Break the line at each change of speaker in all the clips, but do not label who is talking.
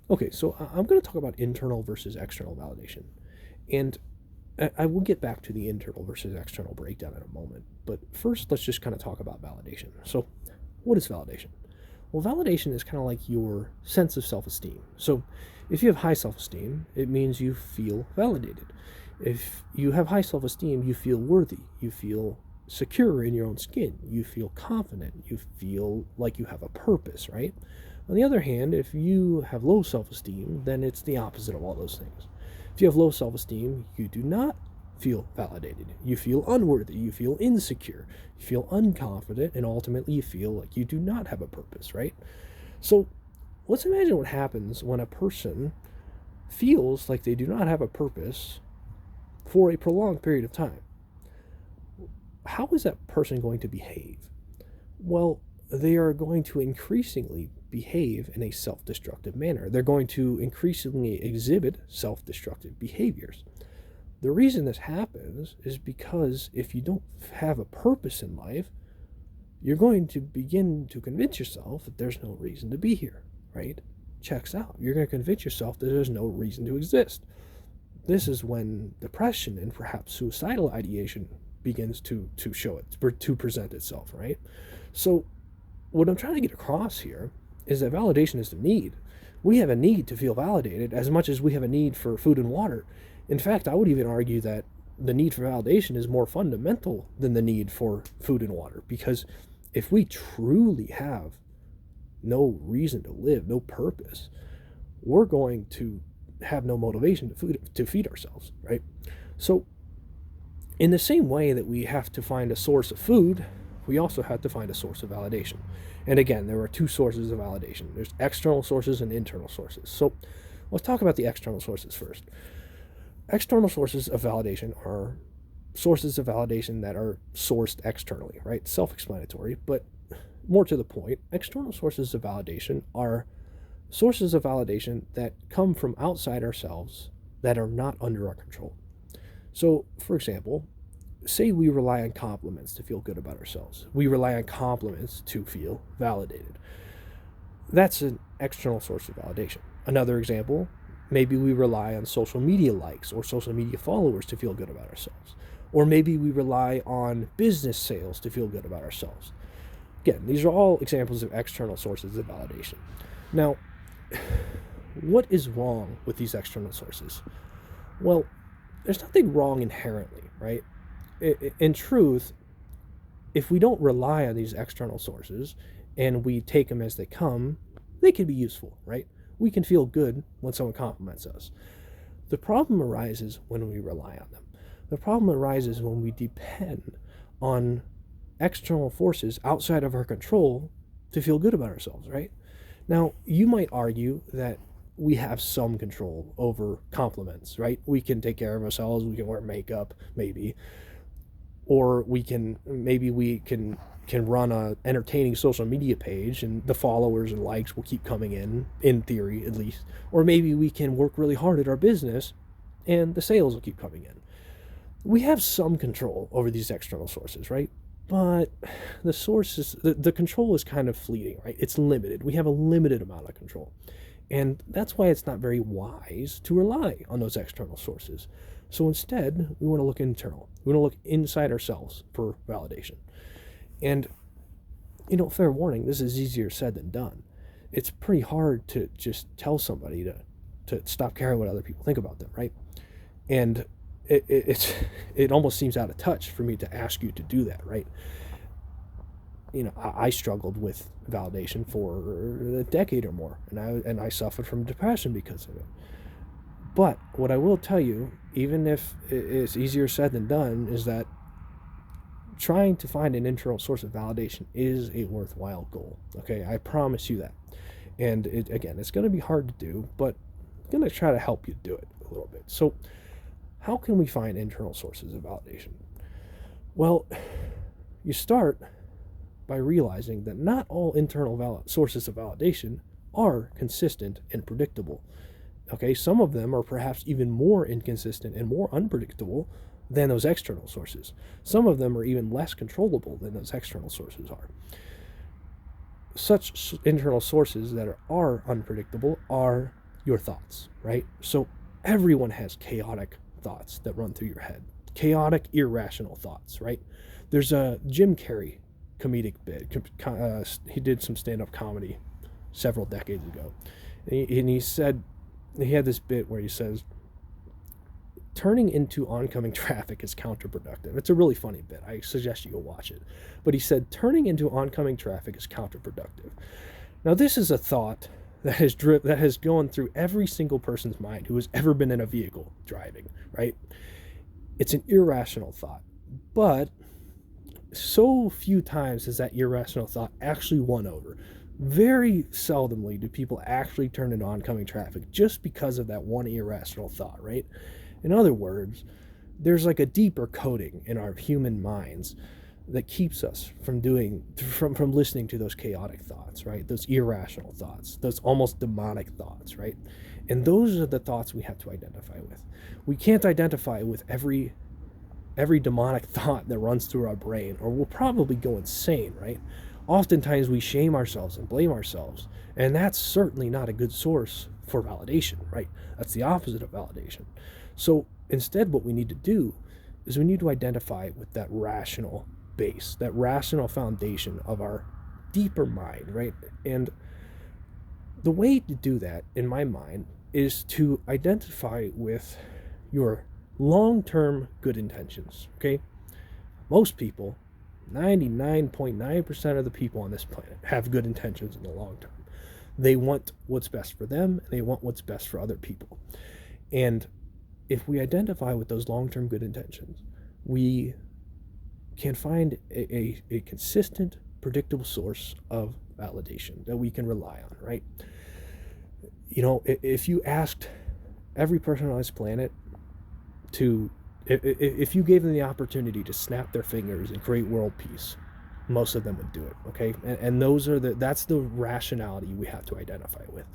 Okay, so I'm going to talk about internal versus external validation. And I will get back to the internal versus external breakdown in a moment. But first, let's just kind of talk about validation. So, what is validation? Well, validation is kind of like your sense of self esteem. So, if you have high self esteem, it means you feel validated. If you have high self esteem, you feel worthy. You feel secure in your own skin. You feel confident. You feel like you have a purpose, right? On the other hand, if you have low self esteem, then it's the opposite of all those things. If you have low self esteem, you do not feel validated. You feel unworthy. You feel insecure. You feel unconfident. And ultimately, you feel like you do not have a purpose, right? So let's imagine what happens when a person feels like they do not have a purpose for a prolonged period of time. How is that person going to behave? Well, they are going to increasingly behave in a self destructive manner. They're going to increasingly exhibit self destructive behaviors. The reason this happens is because if you don't have a purpose in life, you're going to begin to convince yourself that there's no reason to be here, right? Checks out. You're going to convince yourself that there's no reason to exist. This is when depression and perhaps suicidal ideation begins to show it, to present itself, right? So what I'm trying to get across here is that validation is the need. We have a need to feel validated as much as we have a need for food and water. In fact, I would even argue that the need for validation is more fundamental than the need for food and water, because if we truly have no reason to live, no purpose, we're going to have no motivation to feed ourselves, right? So, in the same way that we have to find a source of food, we also have to find a source of validation. And again, there are two sources of validation. There's external sources and internal sources. So let's talk about the external sources first. External sources of validation are sources of validation that are sourced externally, right? Self-explanatory, but more to the point, external sources of validation are sources of validation that come from outside ourselves that are not under our control. So, for example, say we rely on compliments to feel good about ourselves. We rely on compliments to feel validated. That's an external source of validation. Another example, maybe we rely on social media likes or social media followers to feel good about ourselves. Or maybe we rely on business sales to feel good about ourselves. Again, these are all examples of external sources of validation. Now, what is wrong with these external sources? Well, there's nothing wrong inherently, right? In truth, if we don't rely on these external sources and we take them as they come, they can be useful, right? We can feel good when someone compliments us. The problem arises when we rely on them. The problem arises when we depend on external forces outside of our control to feel good about ourselves, right? Now, you might argue that we have some control over compliments, right? We can take care of ourselves, we can wear makeup, maybe, or we can run a entertaining social media page and the followers and likes will keep coming in theory at least. Or maybe we can work really hard at our business and the sales will keep coming in. We have some control over these external sources, right? But the control is kind of fleeting, right? It's limited. We have a limited amount of control. And that's why it's not very wise to rely on those external sources. So instead, we want to look internal. We want to look inside ourselves for validation. And, fair warning, this is easier said than done. It's pretty hard to just tell somebody to stop caring what other people think about them, right? And it almost seems out of touch for me to ask you to do that, right? I struggled with validation for a decade or more, and I suffered from depression because of it. But what I will tell you, even if it's easier said than done, is that trying to find an internal source of validation is a worthwhile goal. Okay, I promise you that. And it's going to be hard to do, but I'm going to try to help you do it a little bit. So, how can we find internal sources of validation? Well, you start by realizing that not all internal sources of validation are consistent and predictable. Okay, some of them are perhaps even more inconsistent and more unpredictable than those external sources. Some of them are even less controllable than those external sources are. Such internal sources that are unpredictable are your thoughts, right? So everyone has chaotic thoughts that run through your head, chaotic, irrational thoughts, right? There's a Jim Carrey comedic bit. He did some stand-up comedy several decades ago, and he said he had this bit where he says, turning into oncoming traffic is counterproductive. It's a really funny bit. I suggest you go watch it. But he said, turning into oncoming traffic is counterproductive. Now, this is a thought that has gone through every single person's mind who has ever been in a vehicle driving, right? It's an irrational thought. But so few times has that irrational thought actually won over. Very seldomly do people actually turn into oncoming traffic just because of that one irrational thought, right? In other words, there's like a deeper coding in our human minds that keeps us from listening to those chaotic thoughts, right? Those irrational thoughts, those almost demonic thoughts, right? And those are the thoughts we have to identify with. We can't identify with every demonic thought that runs through our brain, or we'll probably go insane, right? Oftentimes we shame ourselves and blame ourselves, and that's certainly not a good source for validation, right? That's the opposite of validation. So instead, what we need to do is we need to identify with that rational base, that rational foundation of our deeper mind, right? And the way to do that, in my mind, is to identify with your long-term good intentions, okay? Most people, 99.9% of the people on this planet, have good intentions in the long term. They want what's best for them, and they want what's best for other people. And if we identify with those long-term good intentions, we can find a consistent, predictable source of validation that we can rely on, right? You know, if you asked every person on this planet if you gave them the opportunity to snap their fingers and create world peace, most of them would do it, okay? And that's the rationality we have to identify with.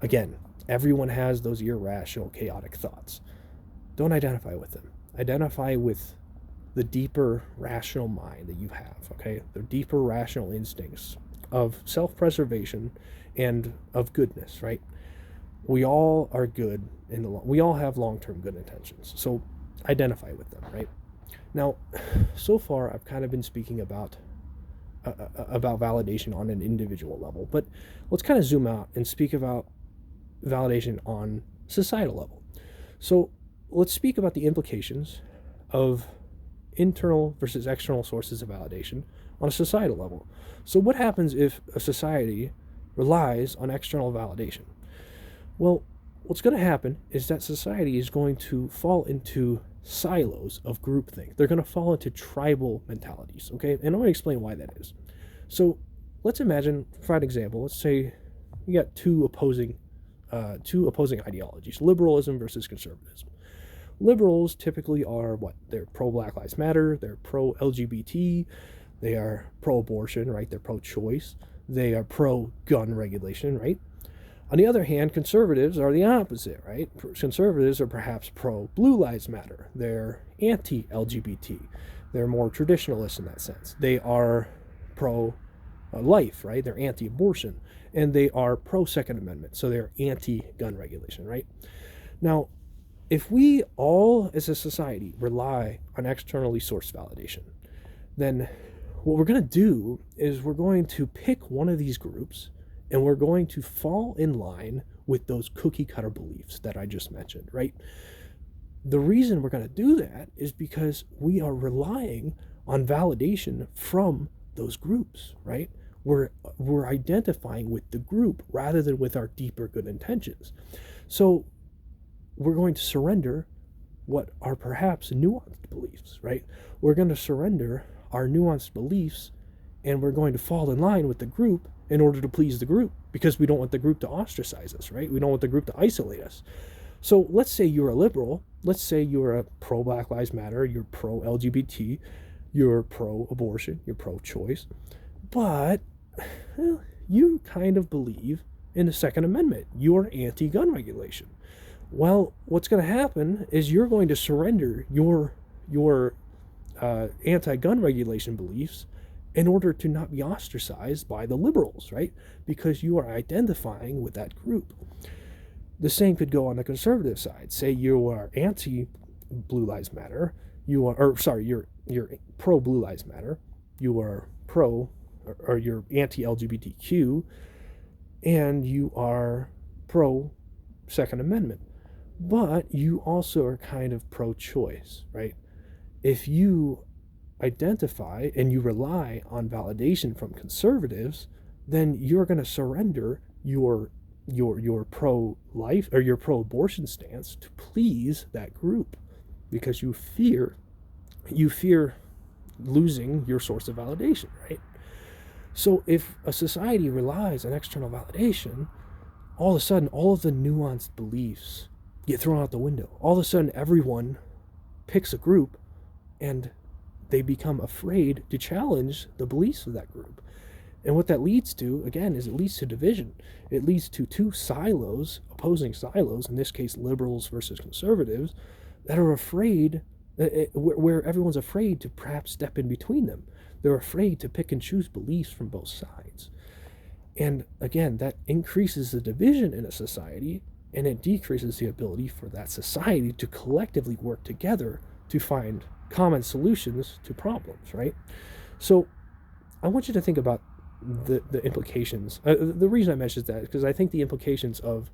Again, everyone has those irrational, chaotic thoughts. Don't identify with them. Identify with the deeper rational mind that you have, okay? The deeper rational instincts of self-preservation and of goodness, right? We all are good we all have long-term good intentions. So identify with them, right? Now, so far I've kind of been speaking about validation on an individual level, but let's kind of zoom out and speak about validation on societal level. So let's speak about the implications of internal versus external sources of validation on a societal level. So what happens if a society relies on external validation? Well, what's going to happen is that society is going to fall into silos of groupthink. They're going to fall into tribal mentalities, okay? And I'm going to explain why that is. So let's imagine, for an example, let's say you got two opposing ideologies, liberalism versus conservatism. Liberals typically are what? They're pro-Black Lives Matter, they're pro-LGBT, they are pro-abortion, right? They're pro-choice, they are pro-gun regulation, right? On the other hand, conservatives are the opposite, right? Conservatives are perhaps pro-Blue Lives Matter, they're anti-LGBT, they're more traditionalist in that sense. They are pro-life, right? They're anti-abortion, and they are pro-Second Amendment, so they're anti-gun regulation, right? Now, if we all as a society rely on externally sourced validation, then what we're going to do is we're going to pick one of these groups and we're going to fall in line with those cookie cutter beliefs that I just mentioned, right? The reason we're going to do that is because we are relying on validation from those groups, right? We're identifying with the group rather than with our deeper good intentions. So we're going to surrender what are perhaps nuanced beliefs, right? We're going to surrender our nuanced beliefs and we're going to fall in line with the group in order to please the group because we don't want the group to ostracize us, right? We don't want the group to isolate us. So let's say you're a liberal. Let's say you're a pro-Black Lives Matter, you're pro-LGBT, you're pro-abortion, you're pro-choice, but you kind of believe in the Second Amendment. You're anti-gun regulation. Well, what's going to happen is you're going to surrender your anti-gun regulation beliefs in order to not be ostracized by the liberals, right? Because you are identifying with that group. The same could go on the conservative side. Say you are anti Blue Lives Matter, you're pro Blue Lives Matter, you are pro or you're anti LGBTQ, and you are pro Second Amendment, but you also are kind of pro choice, right? If you identify and you rely on validation from conservatives, then you're going to surrender your pro life or your pro abortion stance to please that group because you fear losing your source of validation, right? So if a society relies on external validation, all of a sudden all of the nuanced beliefs get thrown out the window. All of a sudden everyone picks a group and they become afraid to challenge the beliefs of that group. And what that leads to, again, is it leads to division. It leads to two silos, opposing silos, in this case liberals versus conservatives, that are afraid, where everyone's afraid to perhaps step in between them. They're afraid to pick and choose beliefs from both sides. And again, that increases the division in a society, and it decreases the ability for that society to collectively work together to find common solutions to problems, right? So I want you to think about the implications. The reason I mentioned that is because I think the implications of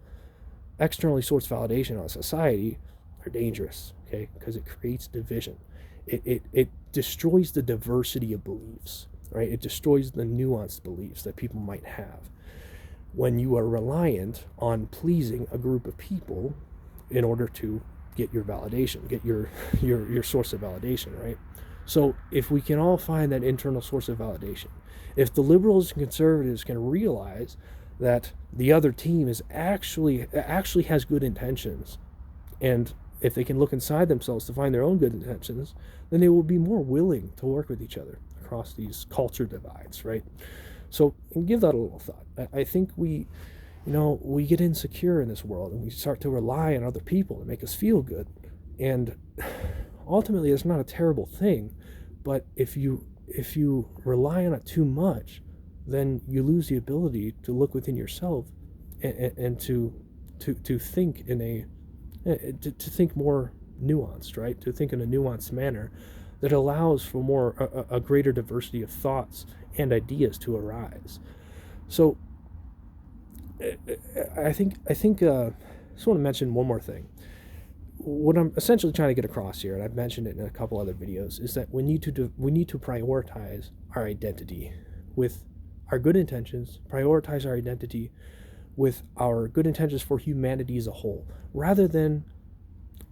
externally sourced validation on society are dangerous, okay? Because it creates division. It destroys the diversity of beliefs, right? It destroys the nuanced beliefs that people might have when you are reliant on pleasing a group of people in order to get your validation, get your source of validation, right? So if we can all find that internal source of validation, if the liberals and conservatives can realize that the other team is actually has good intentions, and if they can look inside themselves to find their own good intentions, then they will be more willing to work with each other across these culture divides, right? So give that a little thought. I think we get insecure in this world and we start to rely on other people to make us feel good. And ultimately, it's not a terrible thing, but if you rely on it too much, then you lose the ability to look within yourself and to think to think more nuanced, right? To think in a nuanced manner that allows for a greater diversity of thoughts and ideas to arise. So I think I just want to mention one more thing. What I'm essentially trying to get across here, and I've mentioned it in a couple other videos, is that we need to prioritize our identity with our good intentions, prioritize our identity with our good intentions for humanity as a whole, rather than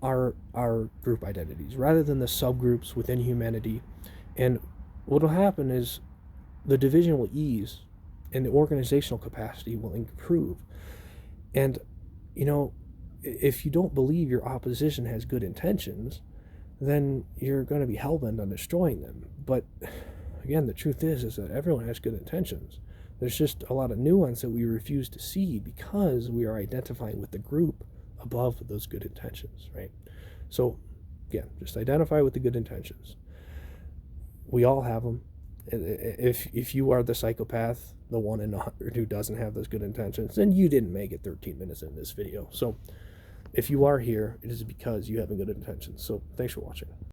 our group identities, rather than the subgroups within humanity. And what will happen is the division will ease and the organizational capacity will improve. And if you don't believe your opposition has good intentions, then you're going to be hell-bent on destroying them. But again, the truth is that everyone has good intentions. There's just a lot of nuance that we refuse to see because we are identifying with the group above those good intentions, right? So again, just identify with the good intentions. We all have them. If you are the psychopath, the 1 in 100 who doesn't have those good intentions, then you didn't make it 13 minutes in this video. So if you are here, it is because you have good intentions. So thanks for watching.